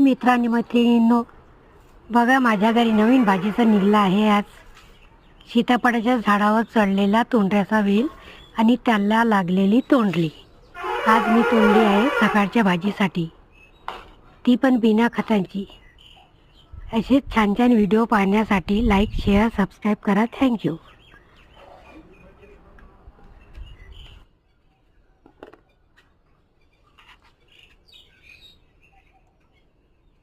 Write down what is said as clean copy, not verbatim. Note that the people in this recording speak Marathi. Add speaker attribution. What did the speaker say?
Speaker 1: हाय मित्रांनी मैत्रिणींनो, बघा माझ्या घरी नवीन भाजीचा निघला आहे। आज सीताफळाच्या झाडावर चढलेला तोंडऱ्याचा वेल आणि त्याला लागलेली तोंडली आज मी तोडली आहे सकाळच्या भाजीसाठी, ती पण बिना खतांची। असेच छान छान व्हिडिओ पाहण्यासाठी लाईक शेअर सबस्क्राईब करा। थँक्यू।